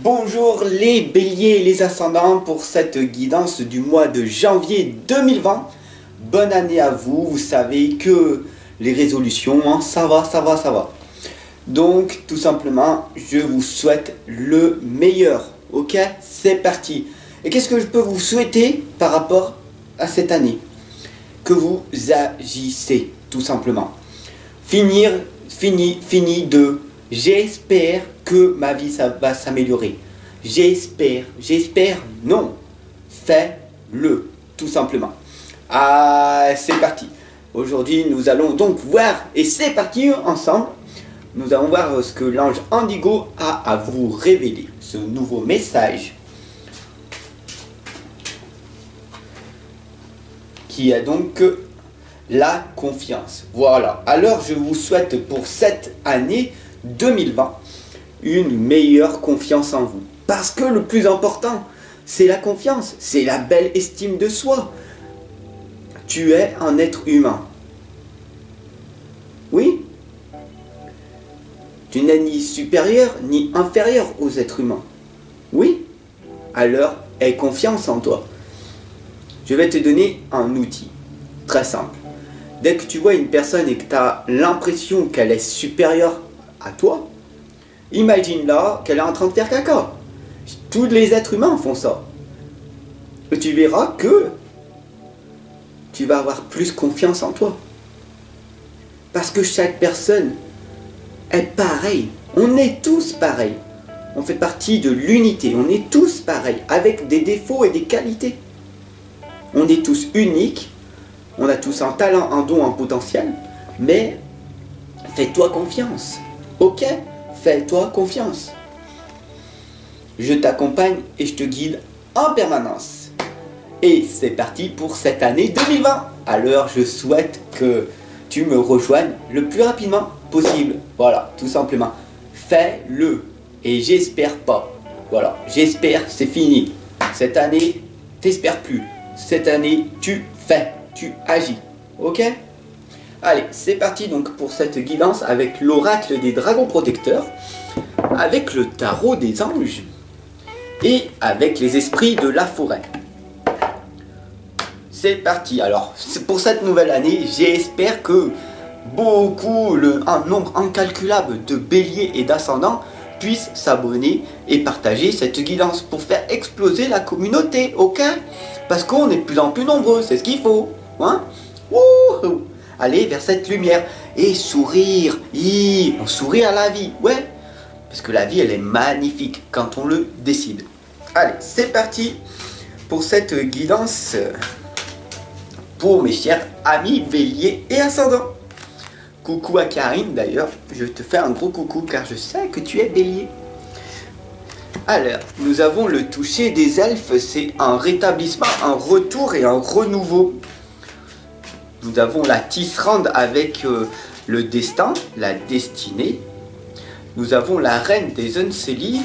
Bonjour les béliers et les ascendants pour cette guidance du mois de janvier 2020. Bonne année à vous, vous savez que les résolutions, ça va. Donc tout simplement, je vous souhaite le meilleur, ok? C'est parti. Et qu'est-ce que je peux vous souhaiter par rapport à cette année? Que vous agissez, tout simplement. Fini de... J'espère que ma vie ça va s'améliorer. J'espère, non. Fais-le, tout simplement. Ah, c'est parti. Aujourd'hui, nous allons donc voir, et c'est parti ensemble, nous allons voir ce que l'ange Indigo a à vous révéler. Ce nouveau message qui est donc la confiance. Voilà. Alors, je vous souhaite pour cette année 2020 une meilleure confiance en vous, parce que le plus important c'est la confiance, c'est la belle estime de soi. Tu es un être humain, oui, tu n'es ni supérieur ni inférieur aux êtres humains, oui, alors aie confiance en toi. Je vais te donner un outil très simple. Dès que tu vois une personne et que tu as l'impression qu'elle est supérieure à toi, imagine-la qu'elle est en train de faire caca. Tous les êtres humains font ça. Et tu verras que tu vas avoir plus confiance en toi. Parce que chaque personne est pareille. On est tous pareils. On fait partie de l'unité. On est tous pareils, avec des défauts et des qualités. On est tous uniques. On a tous un talent, un don, un potentiel. Mais fais-toi confiance. Ok? Fais-toi confiance. Je t'accompagne et je te guide en permanence. Et c'est parti pour cette année 2020. Alors je souhaite que tu me rejoignes le plus rapidement possible. Voilà, tout simplement. Fais-le. Et j'espère pas. Voilà, j'espère, c'est fini. Cette année, t'espères plus. Cette année, tu fais, tu agis. Ok? Allez, c'est parti donc pour cette guidance avec l'oracle des dragons protecteurs, avec le tarot des anges et avec les esprits de la forêt. C'est parti. Alors, pour cette nouvelle année, j'espère que un nombre incalculable de béliers et d'ascendants puissent s'abonner et partager cette guidance pour faire exploser la communauté, ok? Parce qu'on est de plus en plus nombreux, c'est ce qu'il faut, hein? Wouhou! Aller vers cette lumière et sourire. On sourit à la vie, ouais. Parce que la vie, elle est magnifique quand on le décide. Allez, c'est parti pour cette guidance pour mes chers amis béliers et ascendants. Coucou à Karine d'ailleurs, je te fais un gros coucou car je sais que tu es bélier. Alors, nous avons le toucher des elfes, c'est un rétablissement, un retour et un renouveau. Nous avons la tisserande avec le destin, la destinée. Nous avons la reine des Unseli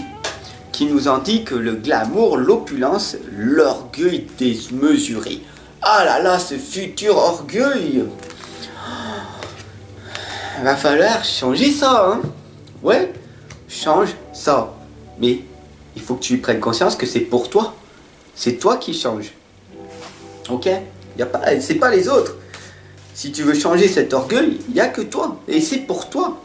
qui nous indique le glamour, l'opulence, l'orgueil démesuré. Ah là là, ce futur orgueil! Va falloir changer ça, hein? Ouais, change ça. Mais il faut que tu prennes conscience que c'est pour toi. C'est toi qui changes. Ok? C'est pas les autres. Si tu veux changer cet orgueil, il n'y a que toi. Et c'est pour toi.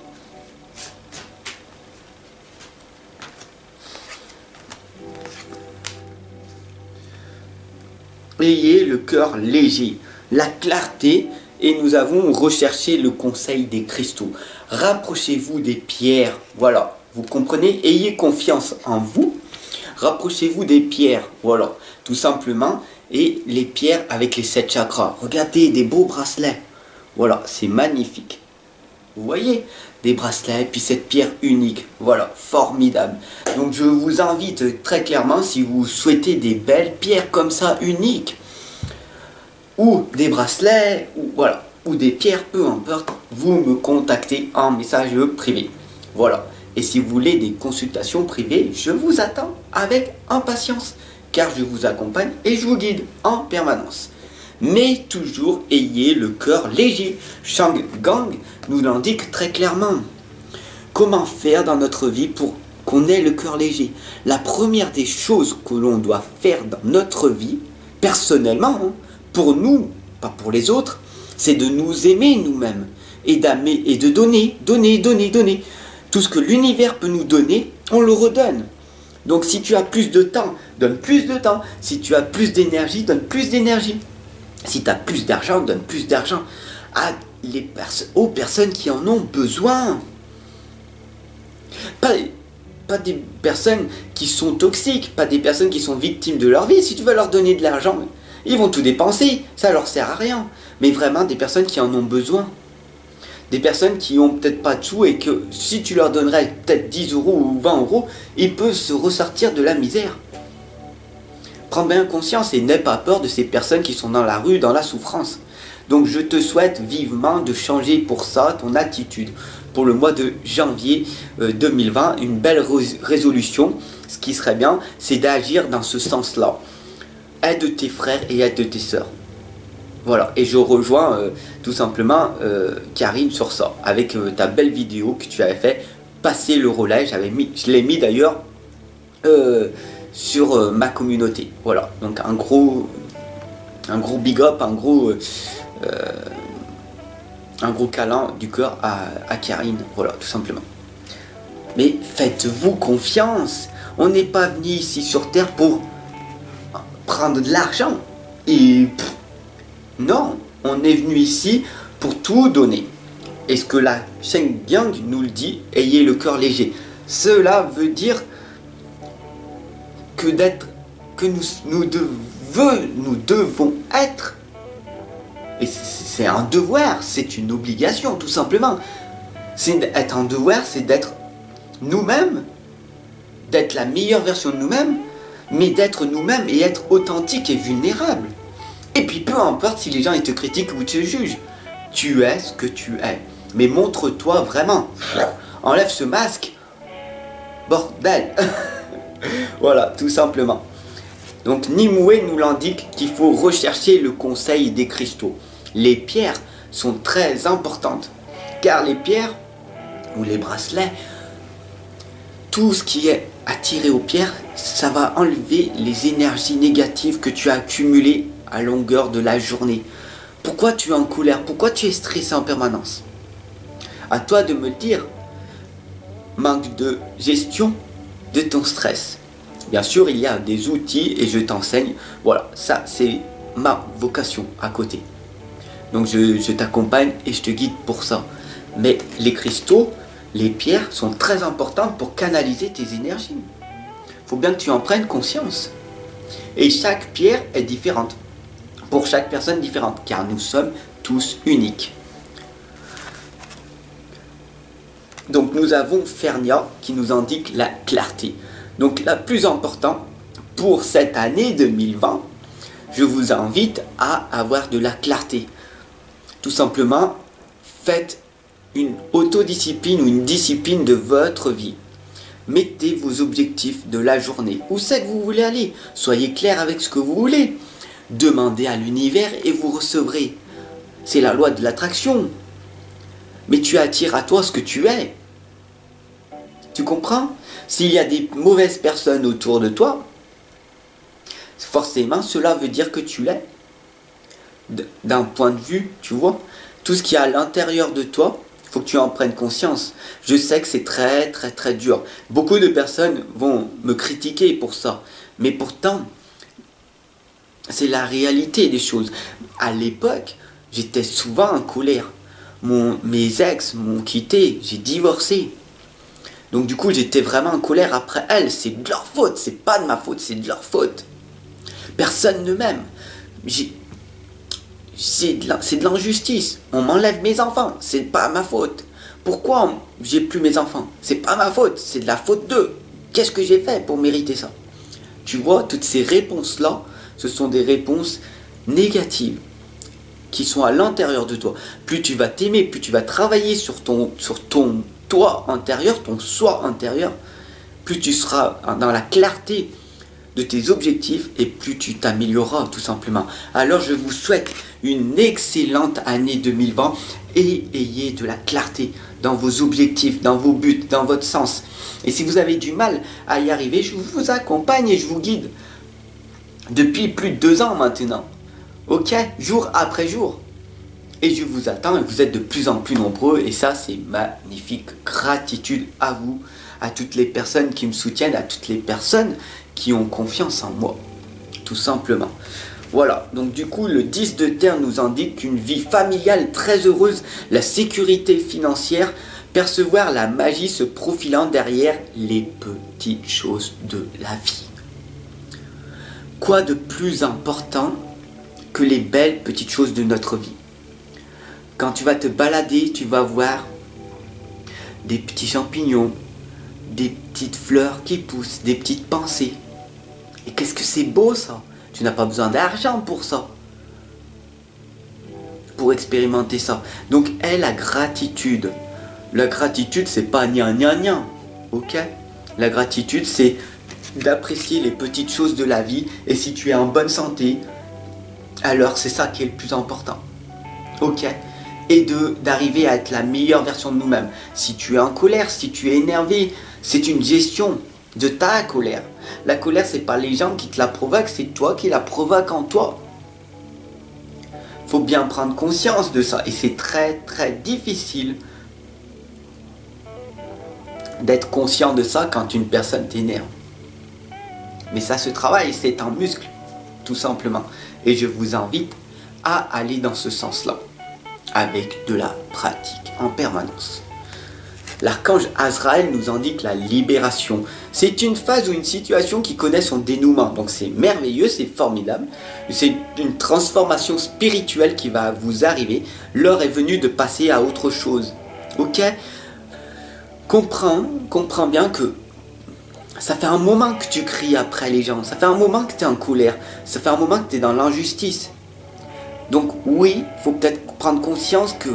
Ayez le cœur léger, la clarté, et nous avons recherché le conseil des cristaux. Rapprochez-vous des pierres. Voilà, vous comprenez? Ayez confiance en vous. Rapprochez-vous des pierres. Voilà, tout simplement. Et les pierres avec les 7 chakras. Regardez, des beaux bracelets. Voilà, c'est magnifique. Vous voyez, des bracelets, puis cette pierre unique. Voilà, formidable. Donc je vous invite très clairement, si vous souhaitez des belles pierres comme ça, uniques, ou des bracelets, ou voilà, ou des pierres, peu importe, vous me contactez en message privé. Voilà. Et si vous voulez des consultations privées, je vous attends avec impatience, car je vous accompagne et je vous guide en permanence. Mais toujours ayez le cœur léger. Shang Gang nous l'indique très clairement. Comment faire dans notre vie pour qu'on ait le cœur léger. La première des choses que l'on doit faire dans notre vie, personnellement, hein, pour nous, pas pour les autres, c'est de nous aimer nous-mêmes et de donner, donner, donner, donner. Tout ce que l'univers peut nous donner, on le redonne. Donc si tu as plus de temps, donne plus de temps. Si tu as plus d'énergie, donne plus d'énergie. Si tu as plus d'argent, donne plus d'argent aux personnes qui en ont besoin. Pas des personnes qui sont toxiques, pas des personnes qui sont victimes de leur vie. Si tu veux leur donner de l'argent, ils vont tout dépenser, ça leur sert à rien. Mais vraiment des personnes qui en ont besoin. Des personnes qui ont peut-être pas de sous et que si tu leur donnerais peut-être 10 euros ou 20 euros, ils peuvent se ressortir de la misère. Prends bien conscience et n'aie pas peur de ces personnes qui sont dans la rue, dans la souffrance. Donc je te souhaite vivement de changer pour ça ton attitude. Pour le mois de janvier 2020, une belle résolution. Ce qui serait bien, c'est d'agir dans ce sens-là. Aide tes frères et aide tes sœurs. Voilà, et je rejoins tout simplement Karine sur ça, avec ta belle vidéo que tu avais fait, passer le relais, je l'ai mis d'ailleurs sur ma communauté. Voilà, donc un gros big up, un gros câlin du cœur à Karine, voilà, tout simplement. Mais faites-vous confiance, on n'est pas venu ici sur Terre pour prendre de l'argent, et non, on est venu ici pour tout donner. Et ce que la Shen Yang nous le dit, ayez le cœur léger. Cela veut dire que nous devons être, et c'est un devoir, c'est une obligation tout simplement. Être un devoir, c'est d'être nous-mêmes, d'être la meilleure version de nous-mêmes, mais d'être nous-mêmes et être authentique et vulnérable. Et puis peu importe si les gens ils te critiquent ou te jugent, tu es ce que tu es. Mais montre-toi vraiment. Enlève ce masque. Bordel. Voilà, tout simplement. Donc Nimue nous l'indique qu'il faut rechercher le conseil des cristaux. Les pierres sont très importantes. Car les pierres, ou les bracelets, tout ce qui est attiré aux pierres, ça va enlever les énergies négatives que tu as accumulées à longueur de la journée. Pourquoi tu es en colère? Pourquoi tu es stressé en permanence? À toi de me le dire. Manque de gestion de ton stress. Bien sûr, il y a des outils et je t'enseigne. Voilà, ça c'est ma vocation à côté. Donc je t'accompagne et je te guide pour ça. Mais les cristaux, les pierres sont très importantes pour canaliser tes énergies. Il faut bien que tu en prennes conscience. Et chaque pierre est différente. Pour chaque personne différente, car nous sommes tous uniques. Donc nous avons Fernia qui nous indique la clarté. Donc la plus importante pour cette année 2020, je vous invite à avoir de la clarté. Tout simplement, faites une autodiscipline ou une discipline de votre vie. Mettez vos objectifs de la journée. Où c'est que vous voulez aller? Soyez clair avec ce que vous voulez. Demandez à l'univers et vous recevrez. C'est la loi de l'attraction. Mais tu attires à toi ce que tu es. Tu comprends? S'il y a des mauvaises personnes autour de toi, forcément cela veut dire que tu l'es. D'un point de vue, tu vois, tout ce qui est à l'intérieur de toi, il faut que tu en prennes conscience. Je sais que c'est très très très dur. Beaucoup de personnes vont me critiquer pour ça. Mais pourtant, c'est la réalité des choses. À l'époque, j'étais souvent en colère. Mes ex m'ont quitté, j'ai divorcé. Donc du coup, j'étais vraiment en colère après elles. C'est de leur faute, c'est pas de ma faute, c'est de leur faute. Personne ne m'aime. C'est de l'injustice. On m'enlève mes enfants, c'est pas ma faute. Pourquoi j'ai plus mes enfants? C'est pas ma faute, c'est de la faute d'eux. Qu'est-ce que j'ai fait pour mériter ça? Tu vois, toutes ces réponses-là, ce sont des réponses négatives qui sont à l'intérieur de toi. Plus tu vas t'aimer, plus tu vas travailler sur ton toi intérieur, ton soi intérieur, plus tu seras dans la clarté de tes objectifs et plus tu t'amélioreras tout simplement. Alors je vous souhaite une excellente année 2020 et ayez de la clarté dans vos objectifs, dans vos buts, dans votre sens. Et si vous avez du mal à y arriver, je vous accompagne et je vous guide. Depuis plus de 2 ans maintenant. Ok? Jour après jour. Et je vous attends et vous êtes de plus en plus nombreux. Et ça, c'est magnifique. Gratitude à vous, à toutes les personnes qui me soutiennent, à toutes les personnes qui ont confiance en moi. Tout simplement. Voilà, donc du coup, le 10 de terre nous indique une vie familiale très heureuse, la sécurité financière, percevoir la magie se profilant derrière les petites choses de la vie. Quoi de plus important que les belles petites choses de notre vie? Quand tu vas te balader, tu vas voir des petits champignons, des petites fleurs qui poussent, des petites pensées. Et qu'est-ce que c'est beau ça? Tu n'as pas besoin d'argent pour ça. Pour expérimenter ça. Donc, la gratitude. La gratitude, c'est pas gna gna gna. Ok? La gratitude, c'est d'apprécier les petites choses de la vie. Et si tu es en bonne santé, alors c'est ça qui est le plus important. Ok? Et d'arriver à être la meilleure version de nous-mêmes. Si tu es en colère, si tu es énervé, c'est une gestion de ta colère. La colère, c'est pas les gens qui te la provoquent, c'est toi qui la provoques en toi. Faut bien prendre conscience de ça. Et c'est très très difficile d'être conscient de ça quand une personne t'énerve. Mais ça se travaille, c'est un muscle, tout simplement. Et je vous invite à aller dans ce sens-là, avec de la pratique en permanence. L'archange Azraël nous indique la libération. C'est une phase ou une situation qui connaît son dénouement. Donc c'est merveilleux, c'est formidable. C'est une transformation spirituelle qui va vous arriver. L'heure est venue de passer à autre chose. Ok? Comprends bien que ça fait un moment que tu cries après les gens. Ça fait un moment que tu es en colère. Ça fait un moment que tu es dans l'injustice. Donc oui, il faut peut-être prendre conscience que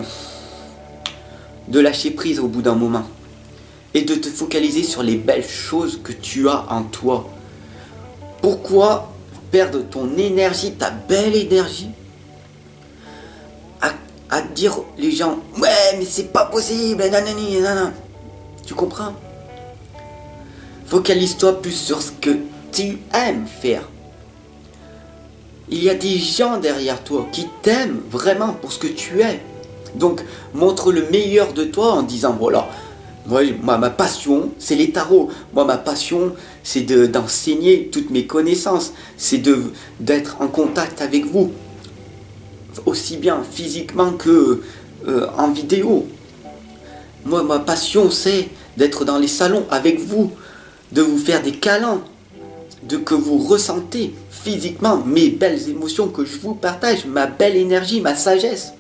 de lâcher prise au bout d'un moment et de te focaliser sur les belles choses que tu as en toi. Pourquoi perdre ton énergie, ta belle énergie, à dire les gens ouais mais c'est pas possible, nanani, nanana. Tu comprends? Focalise-toi plus sur ce que tu aimes faire. Il y a des gens derrière toi qui t'aiment vraiment pour ce que tu es. Donc, montre le meilleur de toi en disant, voilà, moi ma passion, c'est les tarots. Moi, ma passion, c'est d'enseigner toutes mes connaissances. C'est d'être en contact avec vous. Aussi bien physiquement que en vidéo. Moi, ma passion, c'est d'être dans les salons avec vous. De vous faire des câlins. Que vous ressentez physiquement mes belles émotions que je vous partage. Ma belle énergie, ma sagesse.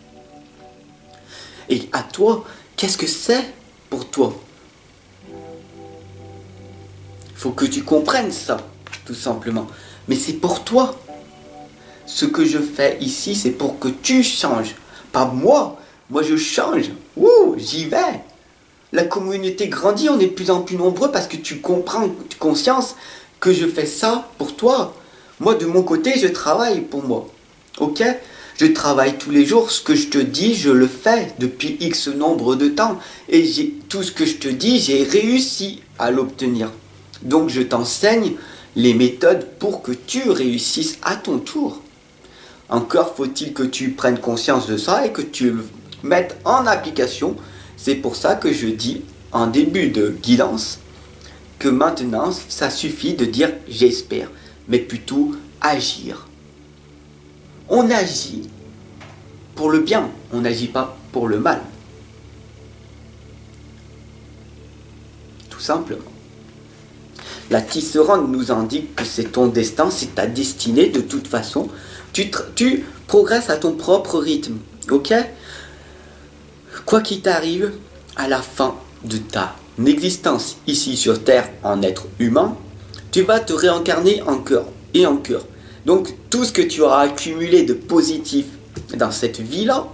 Et à toi, qu'est-ce que c'est pour toi? Il faut que tu comprennes ça, tout simplement. Mais c'est pour toi. Ce que je fais ici, c'est pour que tu changes. Pas moi. Moi, je change. Ouh, j'y vais. La communauté grandit, on est de plus en plus nombreux parce que tu comprends, tu as conscience que je fais ça pour toi. Moi, de mon côté, je travaille pour moi. Ok? Je travaille tous les jours, ce que je te dis, je le fais depuis X nombre de temps. Et tout ce que je te dis, j'ai réussi à l'obtenir. Donc je t'enseigne les méthodes pour que tu réussisses à ton tour. Encore faut-il que tu prennes conscience de ça et que tu le mettes en application. C'est pour ça que je dis en début de guidance que maintenant, ça suffit de dire j'espère, mais plutôt agir. On agit pour le bien, on n'agit pas pour le mal. Tout simplement. La tisserande nous indique que c'est ton destin, c'est ta destinée de toute façon. Tu progresses à ton propre rythme, ok? Quoi qu'il t'arrive, à la fin de ta existence ici sur Terre en être humain, tu vas te réincarner en cœur et en cœur. Donc tout ce que tu auras accumulé de positif dans cette vie-là,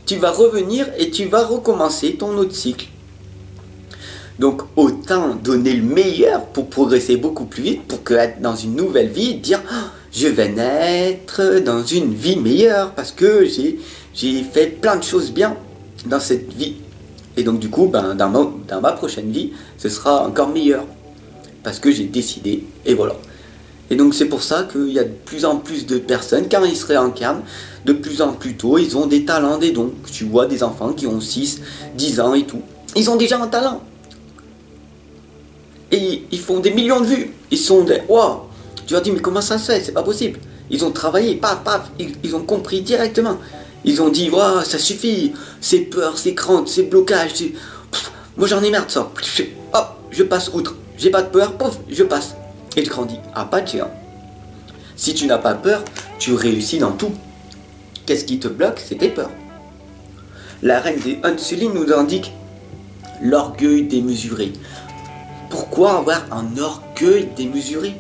tu vas revenir et tu vas recommencer ton autre cycle. Donc autant donner le meilleur pour progresser beaucoup plus vite, pour que être dans une nouvelle vie, dire oh, je vais naître dans une vie meilleure parce que j'ai fait plein de choses bien. dans cette vie. Et donc du coup, dans ma prochaine vie, ce sera encore meilleur. Parce que j'ai décidé, et voilà. Et donc c'est pour ça qu'il y a de plus en plus de personnes, quand ils se réincarnent, de plus en plus tôt, ils ont des talents, des dons. Tu vois des enfants qui ont 6, 10 ans et tout. Ils ont déjà un talent. Et ils font des millions de vues. Ils sont des... Waouh. Tu leur dis, mais comment ça se fait? C'est pas possible. Ils ont travaillé, paf, paf. Ils ont compris directement. Ils ont dit, waouh, ça suffit. C'est peur, c'est crainte, c'est blocage. Moi j'en ai marre de ça. Hop, je passe outre. J'ai pas de peur, pouf, je passe. Et je grandis. Ah, pas de géant. Si tu n'as pas peur, tu réussis dans tout. Qu'est-ce qui te bloque? C'est tes peurs. La reine des Unsulines nous indique l'orgueil démesuré. Pourquoi avoir un orgueil démesuré?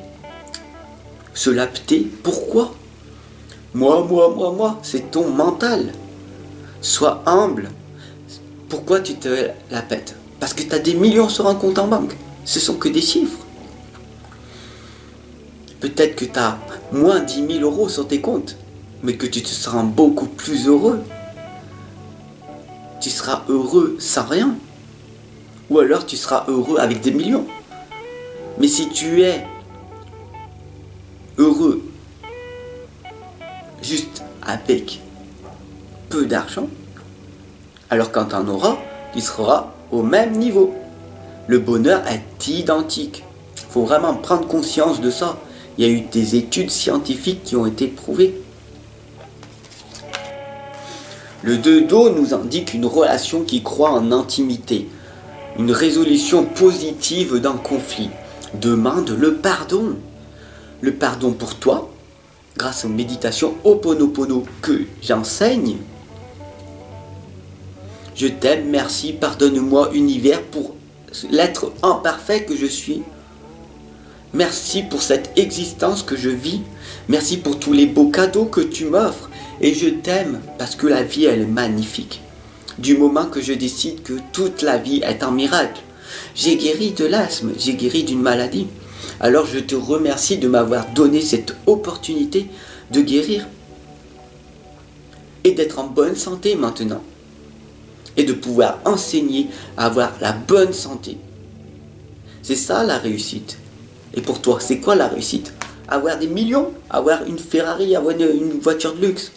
Se lapter, pourquoi? Moi, c'est ton mental. Sois humble. Pourquoi tu te la pètes? Parce que tu as des millions sur un compte en banque. Ce sont que des chiffres. Peut-être que tu as moins 10 000 euros sur tes comptes, mais que tu te seras beaucoup plus heureux. Tu seras heureux sans rien. Ou alors tu seras heureux avec des millions. Mais si tu es heureux juste avec peu d'argent, alors quand tu en auras, tu seras au même niveau. Le bonheur est identique. Il faut vraiment prendre conscience de ça. Il y a eu des études scientifiques qui ont été prouvées. Le 2 d'eau nous indique une relation qui croit en intimité, une résolution positive d'un conflit. Demande le pardon. Le pardon pour toi, grâce aux méditations Ho'oponopono que j'enseigne. Je t'aime, merci, pardonne-moi univers pour l'être imparfait que je suis. Merci pour cette existence que je vis. Merci pour tous les beaux cadeaux que tu m'offres. Et je t'aime parce que la vie, elle est magnifique. Du moment que je décide que toute la vie est un miracle. J'ai guéri de l'asthme, j'ai guéri d'une maladie. Alors je te remercie de m'avoir donné cette opportunité de guérir. Et d'être en bonne santé maintenant. Et de pouvoir enseigner à avoir la bonne santé. C'est ça la réussite. Et pour toi, c'est quoi la réussite? Avoir des millions? Avoir une Ferrari? Avoir une voiture de luxe?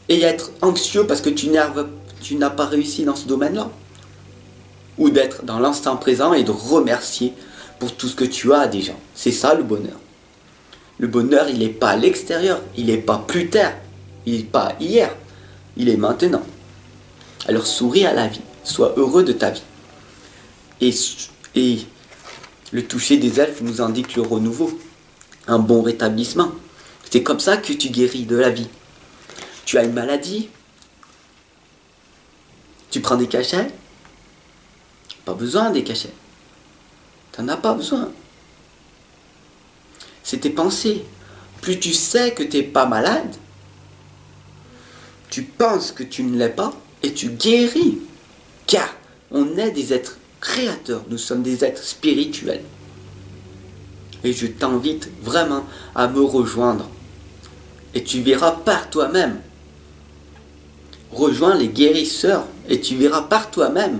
Et être anxieux parce que tu n'as pas réussi dans ce domaine-là? Ou d'être dans l'instant présent et de remercier pour tout ce que tu as déjà? C'est ça le bonheur. Le bonheur, il n'est pas à l'extérieur. Il n'est pas plus tard. Il n'est pas hier. Il est maintenant. Alors souris à la vie. Sois heureux de ta vie. Et le toucher des elfes nous indique le renouveau. Un bon rétablissement. C'est comme ça que tu guéris de la vie. Tu as une maladie. Tu prends des cachets. Pas besoin des cachets. Tu n'en as pas besoin. C'est tes pensées. Plus tu sais que tu n'es pas malade, tu penses que tu ne l'es pas et tu guéris. Car on est des êtres créateurs. Nous sommes des êtres spirituels. Et je t'invite vraiment à me rejoindre. Et tu verras par toi-même. Rejoins les guérisseurs et tu verras par toi-même.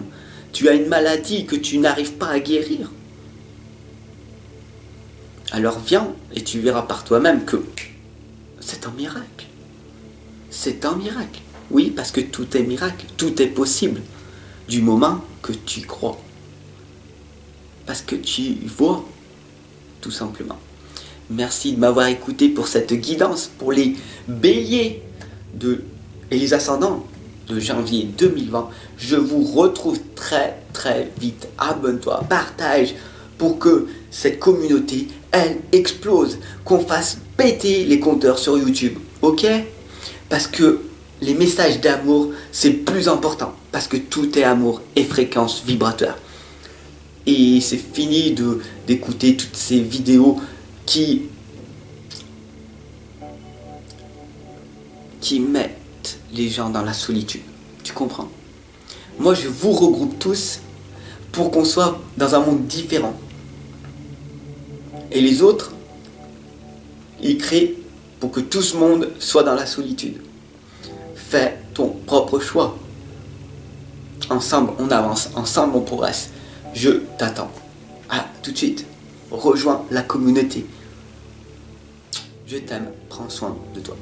Tu as une maladie que tu n'arrives pas à guérir. Alors viens et tu verras par toi-même que c'est un miracle. C'est un miracle. Oui, parce que tout est miracle. Tout est possible. Du moment que tu crois. Parce que tu vois. Tout simplement. Merci de m'avoir écouté pour cette guidance pour les béliers et les ascendants de janvier 2020. Je vous retrouve très très vite. Abonne-toi, partage pour que cette communauté, elle explose. Qu'on fasse péter les compteurs sur YouTube. Ok? Parce que les messages d'amour, c'est plus important. Parce que tout est amour et fréquence vibratoire. Et c'est fini d'écouter toutes ces vidéos qui mettent les gens dans la solitude. Tu comprends? Moi, je vous regroupe tous pour qu'on soit dans un monde différent. Et les autres, ils créent pour que tout ce monde soit dans la solitude. Fais ton propre choix. Ensemble, on avance. Ensemble, on progresse. Je t'attends. À tout de suite. Rejoins la communauté. Je t'aime. Prends soin de toi.